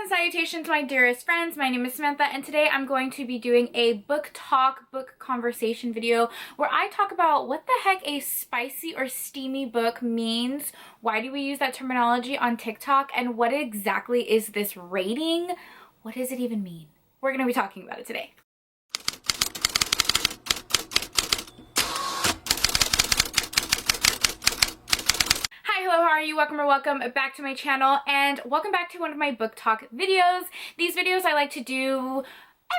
and salutations, my dearest friends. My name is Samantha, and today I'm going to be doing a book talk, book conversation video where I talk about what the heck a spicy or steamy book means, why do we use that terminology on TikTok, and what exactly is this rating? What does it even mean? We're going to be talking about it today. Hello, how are you? Welcome back to my channel, and welcome back to one of my book talk videos. These videos I like to do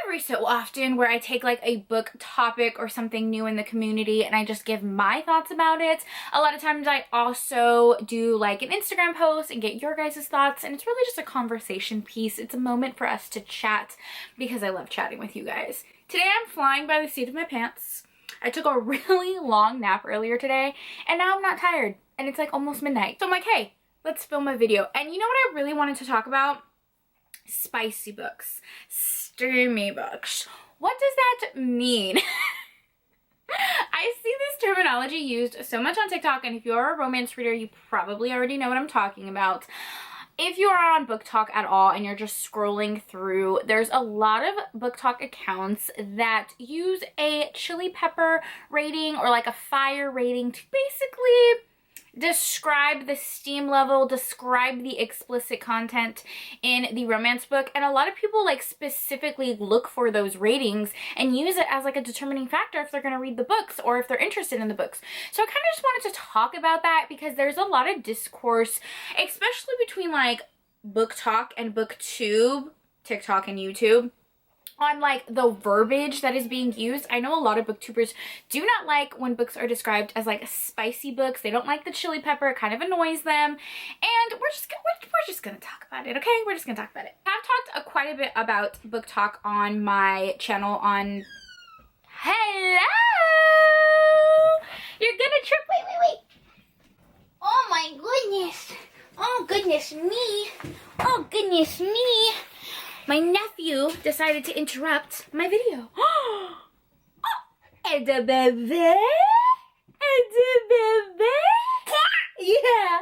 every so often where I take like a book topic or something new in the community and I just give my thoughts about it. A lot of times I also do like an Instagram post and get your guys' thoughts, and it's really just a conversation piece. It's a moment for us to chat because I love chatting with you guys. Today I'm flying by the seat of my pants. I took a really long nap earlier today and now I'm not tired. And it's like almost midnight. So I'm like, hey, let's film a video. And you know what I really wanted to talk about? Spicy books. Steamy books. What does that mean? I see this terminology used so much on TikTok, and if you're a romance reader, you probably already know what I'm talking about. If you are on BookTok at all and you're just scrolling through, there's a lot of BookTok accounts that use a chili pepper rating or like a fire rating to basically describe the steam level, describe the explicit content in the romance book. And a lot of people like specifically look for those ratings and use it as like a determining factor if they're going to read the books or if they're interested in the books. So I kind of just wanted to talk about that because there's a lot of discourse, especially between like BookTok and BookTube, TikTok and YouTube, on like the verbiage that is being used. I know a lot of booktubers do not like when books are described as like spicy books. They don't like the chili pepper. It kind of annoys them. And we're just gonna talk about it, okay? We're just gonna talk about it. I've talked quite a bit about book talk on my channel on... Hello! You're gonna trip. Wait. Oh my goodness. Oh goodness me. Oh goodness me. My nephew decided to interrupt my video. Oh, and a baby. Yeah.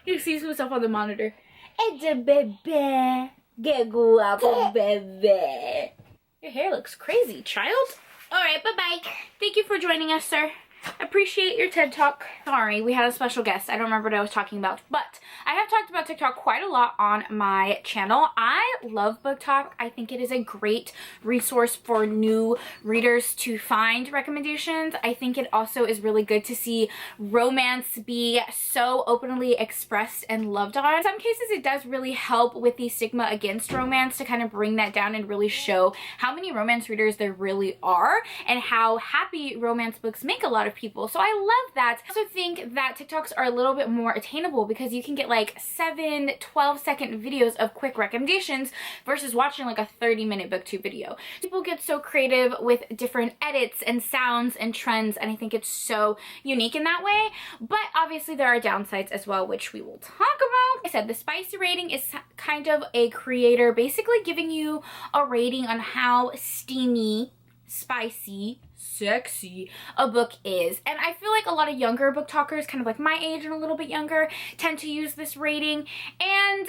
He sees himself on the monitor. And a baby. Que guapo baby. Your hair looks crazy, child. Alright, bye-bye. Thank you for joining us, sir. Appreciate your TED Talk. Sorry, we had a special guest. I don't remember what I was talking about, but I have talked about TikTok quite a lot on my channel. I love BookTok. I think it is a great resource for new readers to find recommendations. I think it also is really good to see romance be so openly expressed and loved on. In some cases, it does really help with the stigma against romance to kind of bring that down and really show how many romance readers there really are and how happy romance books make a lot of people. So I love that. I also think that TikToks are a little bit more attainable because you can get like 7-12-second videos of quick recommendations versus watching like a 30-minute booktube video. People get so creative with different edits and sounds and trends, and I think it's so unique in that way. But obviously there are downsides as well, which we will talk about. Like I said, the spicy rating is kind of a creator basically giving you a rating on how steamy, spicy, sexy a book is. And I feel like a lot of younger book talkers, kind of like my age and a little bit younger, tend to use this rating. And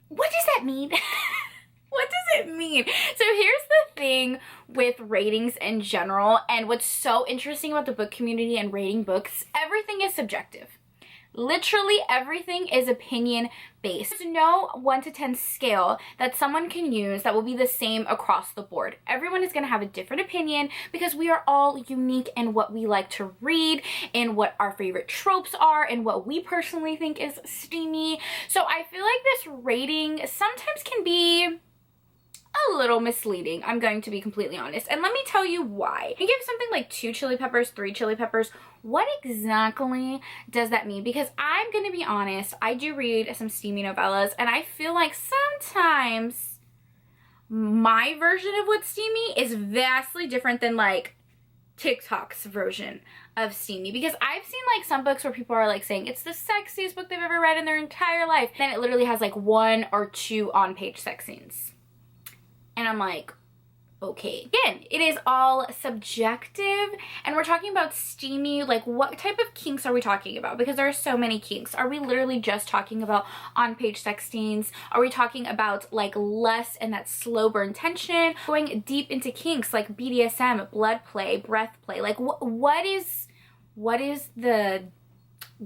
what does that mean? What does it mean? So here's the thing with ratings in general, and what's so interesting about the book community and rating books, everything is subjective. Literally everything is opinion based. There's no 1 to 10 scale that someone can use that will be the same across the board. Everyone is going to have a different opinion because we are all unique in what we like to read, in what our favorite tropes are, and what we personally think is steamy. So I feel like this rating sometimes can be a little misleading. I'm going to be completely honest, and let me tell you why. You give something like 2 chili peppers, 3 chili peppers. What exactly does that mean? Because I'm gonna be honest, I do read some steamy novellas, and I feel like sometimes my version of what's steamy is vastly different than like TikTok's version of steamy, because I've seen like some books where people are like saying it's the sexiest book they've ever read in their entire life, then it literally has like 1 or 2 on-page sex scenes. And I'm like, okay. Again, it is all subjective, and we're talking about steamy. Like, what type of kinks are we talking about? Because there are so many kinks. Are we literally just talking about on-page sex scenes? Are we talking about like lust and that slow burn tension? Going deep into kinks like BDSM, blood play, breath play. Like, what is the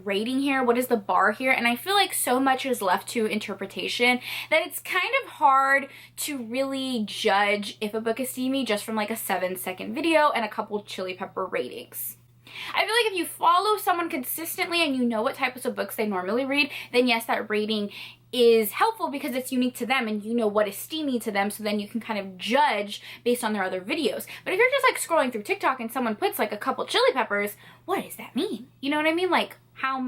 rating here? What is the bar here? And I feel like so much is left to interpretation that it's kind of hard to really judge if a book is steamy just from like a 7-second video and a couple chili pepper ratings. I feel like if you follow someone consistently and you know what types of books they normally read, then yes, that rating is helpful because it's unique to them and you know what is steamy to them, so then you can kind of judge based on their other videos. But if you're just like scrolling through TikTok and someone puts like a couple chili peppers, what does that mean? You know what I mean? Like,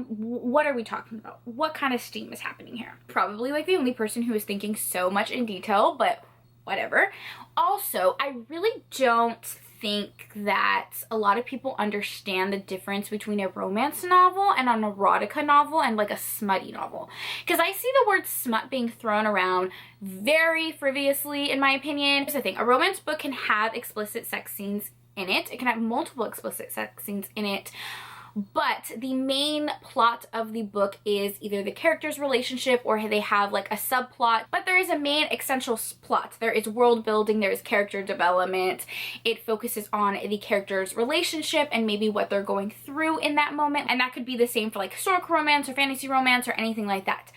what are we talking about? What kind of steam is happening here? Probably like the only person who is thinking so much in detail, but whatever. Also, I really don't think that a lot of people understand the difference between a romance novel and an erotica novel and like a smutty novel. Because I see the word smut being thrown around very frivolously, in my opinion. Here's the thing, a romance book can have explicit sex scenes in it. It can have multiple explicit sex scenes in it. But the main plot of the book is either the character's relationship or they have like a subplot. But there is a main essential plot. There is world building, there is character development. It focuses on the character's relationship and maybe what they're going through in that moment. And that could be the same for like historical romance or fantasy romance or anything like that.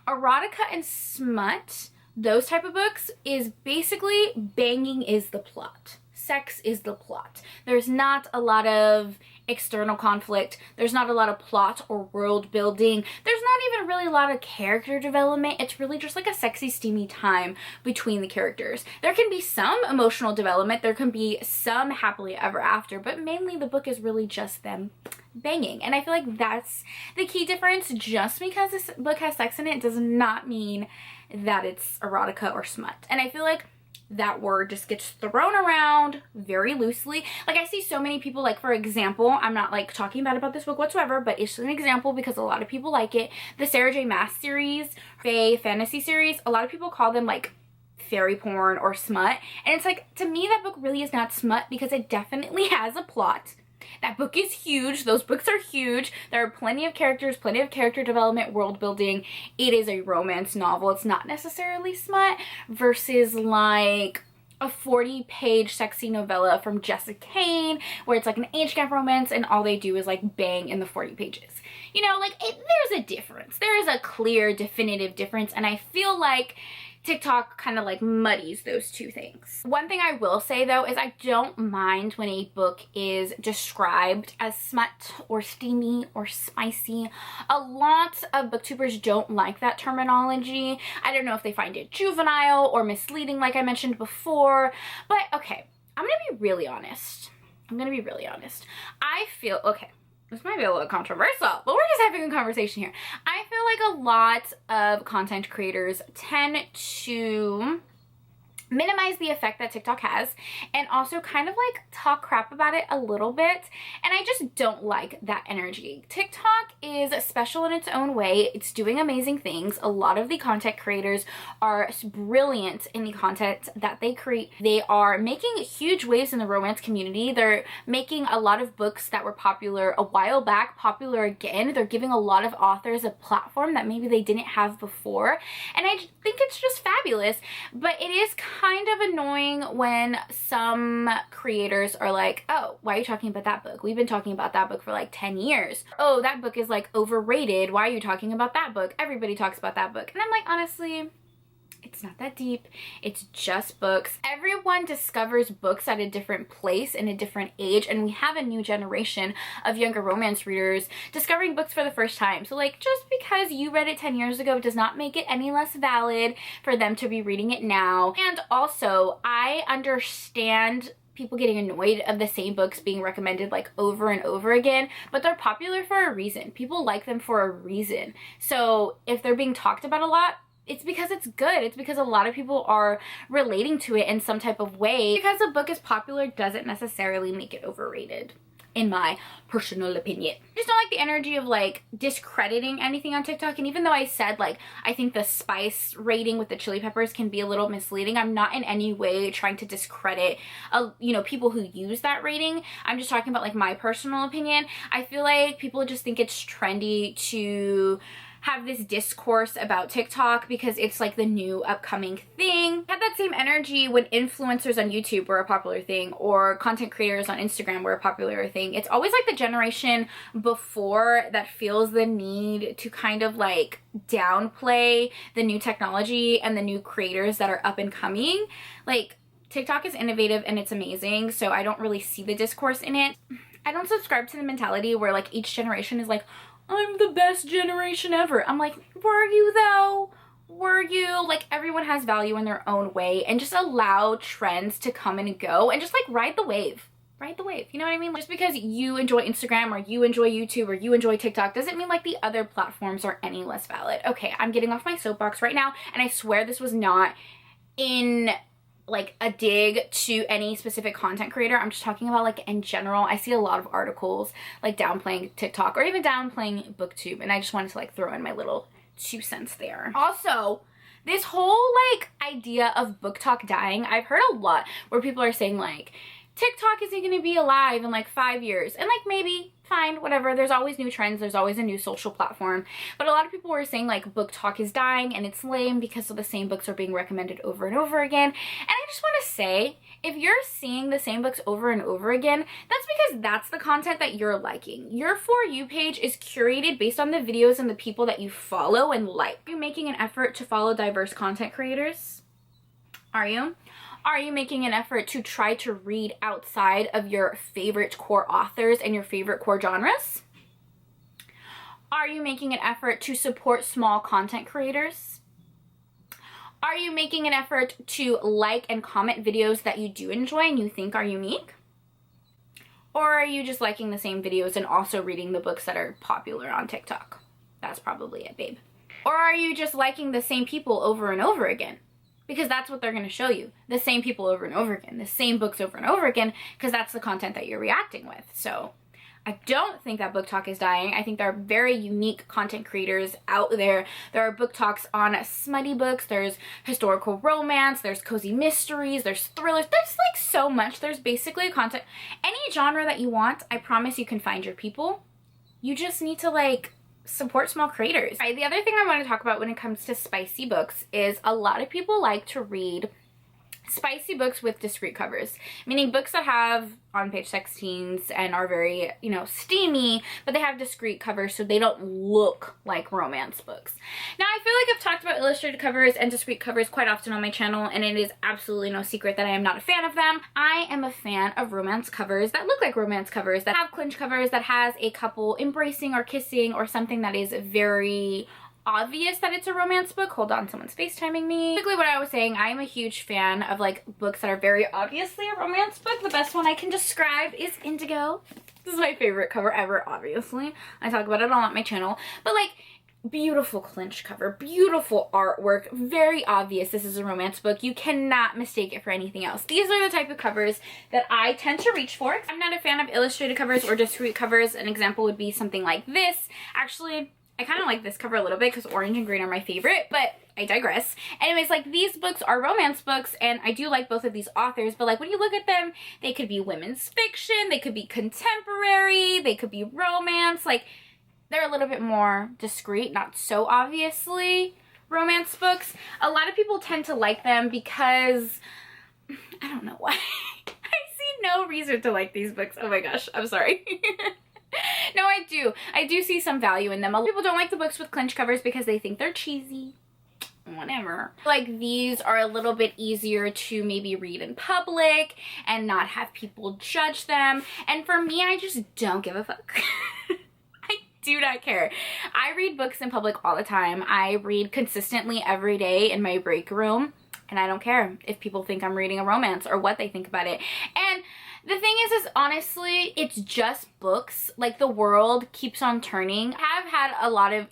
Erotica and smut, those type of books, is basically banging is the plot. Sex is the plot. There's not a lot of external conflict. There's not a lot of plot or world building. There's not even really a lot of character development. It's really just like a sexy, steamy time between the characters. There can be some emotional development. There can be some happily ever after, but mainly the book is really just them banging. And I feel like that's the key difference. Just because this book has sex in it does not mean that it's erotica or smut. And I feel like that word just gets thrown around very loosely. Like, I see so many people, like, for example, I'm not like talking bad about this book whatsoever, but it's an example because a lot of people like it. The Sarah J Maas series, Fae fantasy series, a lot of people call them like fairy porn or smut. And it's like, to me, that book really is not smut because it definitely has a plot. That book is huge. Those books are huge. There are plenty of characters, plenty of character development, world building. It is a romance novel. It's not necessarily smut versus like a 40-page sexy novella from Jessica Cain where it's like an age gap romance and all they do is like bang in the 40 pages. You know, like there's a difference. There is a clear, definitive difference, and I feel like TikTok kind of like muddies those two things. One thing I will say though is I don't mind when a book is described as smut or steamy or spicy. A lot of booktubers don't like that terminology. I don't know if they find it juvenile or misleading like I mentioned before, but okay, I'm gonna be really honest. I feel, okay, this might be a little controversial, but we're just having a conversation here. I feel like a lot of content creators tend to minimize the effect that TikTok has and also kind of like talk crap about it a little bit, and I just don't like that energy. TikTok is special in its own way. It's doing amazing things. A lot of the content creators are brilliant in the content that they create. They are making huge waves in the romance community. They're making a lot of books that were popular a while back popular again. They're giving a lot of authors a platform that maybe they didn't have before, and I think it's just fabulous. But it is kind of annoying when some creators are like, oh, why are you talking about that book? We've been talking about that book for like 10 years. Oh, that book is like overrated. Why are you talking about that book? Everybody talks about that book. And I'm like, honestly, it's not that deep. It's just books. Everyone discovers books at a different place in a different age, and we have a new generation of younger romance readers discovering books for the first time. So like, just because you read it 10 years ago does not make it any less valid for them to be reading it now. And also, I understand people getting annoyed of the same books being recommended like over and over again, but they're popular for a reason. People like them for a reason. So if they're being talked about a lot, it's because it's good. It's because a lot of people are relating to it in some type of way. Because a book is popular doesn't necessarily make it overrated. in my personal opinion. I just don't like the energy of like discrediting anything on TikTok. And even though I said like I think the spice rating with the chili peppers can be a little misleading, I'm not in any way trying to discredit you know, people who use that rating. I'm just talking about like my personal opinion. I feel like people just think it's trendy to have this discourse about TikTok because it's like the new upcoming thing. I had that same energy when influencers on YouTube were a popular thing or content creators on Instagram were a popular thing. It's always like the generation before that feels the need to kind of like downplay the new technology and the new creators that are up and coming. Like, TikTok is innovative and it's amazing, so I don't really see the discourse in it. I don't subscribe to the mentality where like each generation is like, I'm the best generation ever. I'm like, were you though? Were you? Like, everyone has value in their own way, and just allow trends to come and go and just like ride the wave. Ride the wave, you know what I mean? Just because you enjoy Instagram or you enjoy YouTube or you enjoy TikTok doesn't mean like the other platforms are any less valid. Okay, I'm getting off my soapbox right now, and I swear this was not in like a dig to any specific content creator. I'm just talking about like in general. I see a lot of articles like downplaying TikTok or even downplaying BookTube, and I just wanted to like throw in my little 2 cents there. Also, this whole like idea of BookTok dying, I've heard a lot where people are saying like TikTok isn't going to be alive in like 5 years, and like maybe fine, whatever. There's always new trends. There's always a new social platform. But a lot of people were saying like BookTok is dying and it's lame because of the same books are being recommended over and over again. And I just want to say, if you're seeing the same books over and over again, that's because that's the content that you're liking. Your For You page is curated based on the videos and the people that you follow and like. Are you making an effort to follow diverse content creators? Are you? Are you making an effort to try to read outside of your favorite core authors and your favorite core genres? Are you making an effort to support small content creators? Are you making an effort to like and comment videos that you do enjoy and you think are unique? Or are you just liking the same videos and also reading the books that are popular on TikTok? That's probably it, babe. Or are you just liking the same people over and over again? Because that's what they're going to show you. The same people over and over again. The same books over and over again. Because that's the content that you're reacting with. So I don't think that BookTok is dying. I think there are very unique content creators out there. There are BookToks on smutty books. There's historical romance. There's cozy mysteries. There's thrillers. There's like so much. There's basically content. Any genre that you want, I promise you can find your people. You just need to like support small creators. All right, the other thing I want to talk about when it comes to spicy books is a lot of people like to read spicy books with discreet covers, meaning books that have on page 16s and are very, you know, steamy, but they have discreet covers so they don't look like romance books. Now, I feel like I've talked about illustrated covers and discreet covers quite often on my channel, and it is absolutely no secret that I am not a fan of them. I am a fan of romance covers that look like romance covers, that have clinch covers, that has a couple embracing or kissing or something that is very obvious that it's a romance book. Hold on, someone's FaceTiming me. Basically what I was saying, I am a huge fan of like books that are very obviously a romance book. The best one I can describe is Indigo. This is my favorite cover ever, obviously. I talk about it all on my channel. But like, beautiful clinch cover, beautiful artwork, very obvious this is a romance book. You cannot mistake it for anything else. These are the type of covers that I tend to reach for. I'm not a fan of illustrated covers or discreet covers. An example would be something like this. Actually, I kind of like this cover a little bit because orange and green are my favorite, but I digress. Anyways, like these books are romance books, and I do like both of these authors, but like when you look at them, they could be women's fiction, they could be contemporary, they could be romance. Like, they're a little bit more discreet, not so obviously romance books. A lot of people tend to like them because, I don't know why. I see no reason to like these books. Oh my gosh, I'm sorry. No, I do. I do see some value in them. A lot of people don't like the books with clinch covers because they think they're cheesy. Whatever. Like, these are a little bit easier to maybe read in public and not have people judge them. And for me, I just don't give a fuck. I do not care. I read books in public all the time. I read consistently every day in my break room, and I don't care if people think I'm reading a romance or what they think about it. And the thing is honestly, it's just books. Like, the world keeps on turning. I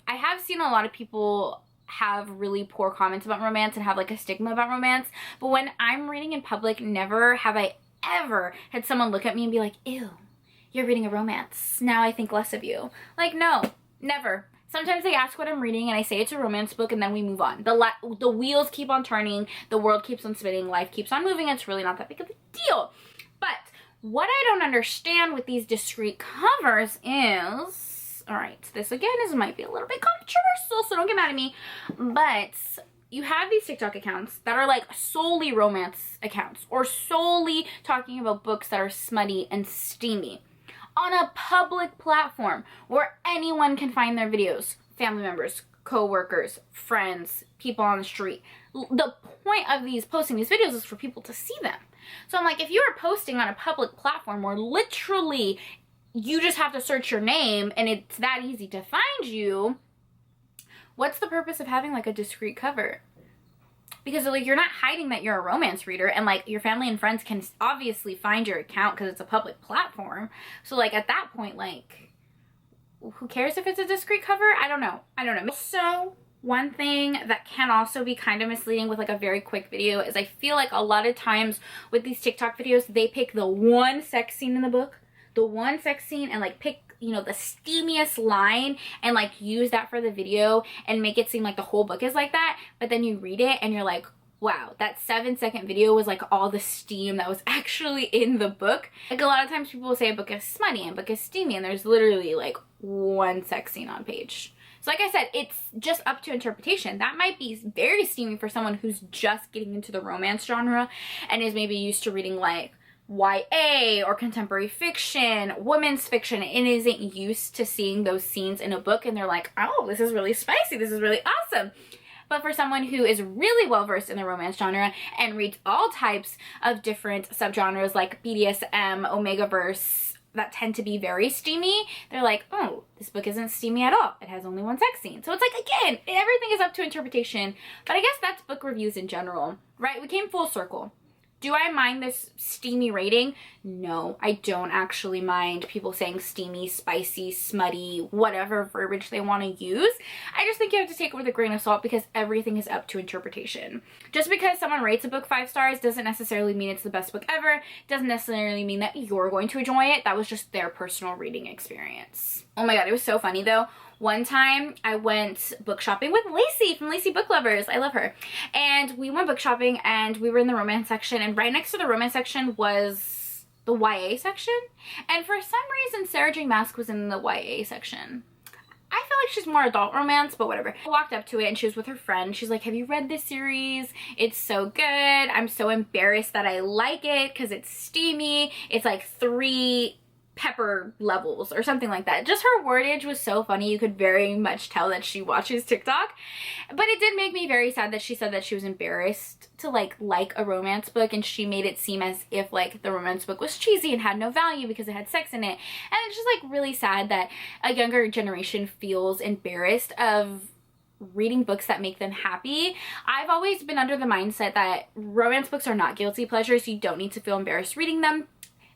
have seen a lot of people have really poor comments about romance and have like a stigma about romance. But when I'm reading in public, never have I ever had someone look at me and be like, ew, you're reading a romance. Now I think less of you. Like, no, never. Sometimes they ask what I'm reading and I say it's a romance book and then we move on. The wheels keep on turning, the world keeps on spinning, life keeps on moving. It's really not that big of a deal. But what I don't understand with these Discreet covers is, all right, this again might be a little bit controversial, so don't get mad at me, but you have these TikTok accounts that are like solely romance accounts or solely talking about books that are smutty and steamy on a public platform where anyone can find their videos, family members, co-workers, friends, people on the street. The point of posting these videos is for people to see them. So I'm like, if you are posting on a public platform where literally you just have to search your name and it's that easy to find you, what's the purpose of having like a Discreet cover? Because like you're not hiding that you're a romance reader, and like your family and friends can obviously find your account because it's a public platform. So like at that point, like who cares if it's a Discreet cover? I don't know. So one thing that can also be kind of misleading with like a very quick video is I feel like a lot of times with these TikTok videos, they pick the one sex scene in the book, and like pick, you know, the steamiest line and like use that for the video and make it seem like the whole book is like that. But then you read it and you're like, wow, that 7-second video was like all the steam that was actually in the book. Like a lot of times people will say a book is smutty and a book is steamy, and there's literally like one sex scene on page. So like I said, it's just up to interpretation. That might be very steamy for someone who's just getting into the romance genre and is maybe used to reading like YA or contemporary fiction, women's fiction, and isn't used to seeing those scenes in a book, and they're like, oh, this is really spicy, this is really awesome. But for someone who is really well versed in the romance genre and reads all types of different subgenres like BDSM, Omegaverse, that tend to be very steamy, they're like, oh, this book isn't steamy at all. It has only one sex scene. So it's like, again, everything is up to interpretation. But I guess that's book reviews in general, right? We came full circle. Do I mind this steamy rating? No, I don't actually mind people saying steamy, spicy, smutty, whatever verbiage they want to use. I just think you have to take it with a grain of salt because everything is up to interpretation. Just because someone rates a book 5 stars doesn't necessarily mean it's the best book ever. Doesn't necessarily mean that you're going to enjoy it. That was just their personal reading experience. Oh my god, it was so funny though. One time I went book shopping with Lacey from Lacey Book Lovers. I love her. And we went book shopping and we were in the romance section, and right next to the romance section was the YA section. And for some reason, Sarah J. Maas was in the YA section. I feel like she's more adult romance, but whatever. I walked up to it and she was with her friend. She's like, have you read this series? It's so good. I'm so embarrassed that I like it because it's steamy. It's like 3 pepper levels or something like that. Just her wordage was so funny. You could very much tell that she watches TikTok. But it did make me very sad that she said that she was embarrassed to like a romance book, and she made it seem as if like the romance book was cheesy and had no value because it had sex in it. And it's just like really sad that a younger generation feels embarrassed of reading books that make them happy. I've always been under the mindset that romance books are not guilty pleasures. You don't need to feel embarrassed reading them,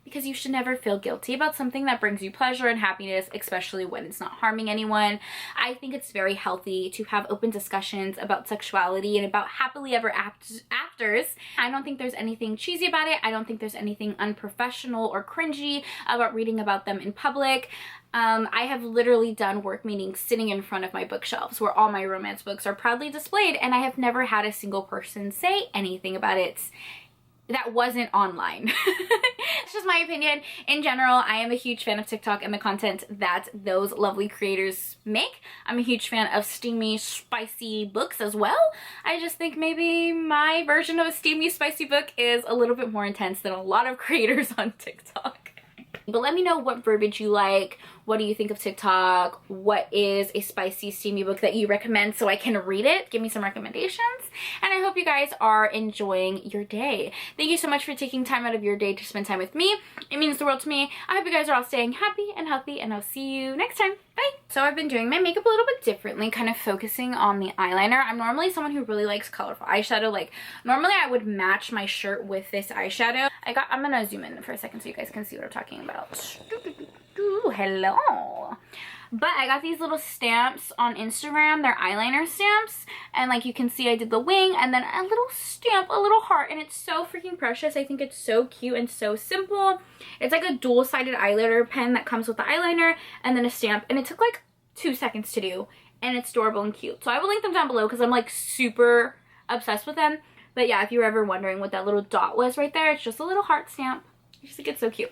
because you should never feel guilty about something that brings you pleasure and happiness, especially when it's not harming anyone. I think it's very healthy to have open discussions about sexuality and about happily ever afters. I don't think there's anything cheesy about it. I don't think there's anything unprofessional or cringy about reading about them in public. I have literally done work meetings sitting in front of my bookshelves where all my romance books are proudly displayed, and I have never had a single person say anything about it that wasn't online. It's just my opinion. In general, I am a huge fan of TikTok and the content that those lovely creators make. I'm a huge fan of steamy, spicy books as well. I just think maybe my version of a steamy, spicy book is a little bit more intense than a lot of creators on TikTok. But let me know what verbiage you like. What do you think of TikTok? What is a spicy, steamy book that you recommend so I can read it? Give me some recommendations. And I hope you guys are enjoying your day. Thank you so much for taking time out of your day to spend time with me. It means the world to me. I hope you guys are all staying happy and healthy, and I'll see you next time. Bye! So I've been doing my makeup a little bit differently, kind of focusing on the eyeliner. I'm normally someone who really likes colorful eyeshadow. Like, normally I would match my shirt with this eyeshadow. I'm gonna zoom in for a second so you guys can see what I'm talking about. Hello. But I got these little stamps on Instagram. They're eyeliner stamps. And like you can see, I did the wing and then a little stamp, a little heart. And it's so freaking precious. I think it's so cute and so simple. It's like a dual-sided eyeliner pen that comes with the eyeliner and then a stamp. And it took like 2 seconds to do. And it's adorable and cute. So I will link them down below because I'm like super obsessed with them. But yeah, if you were ever wondering what that little dot was right there, it's just a little heart stamp. I just think it's so cute.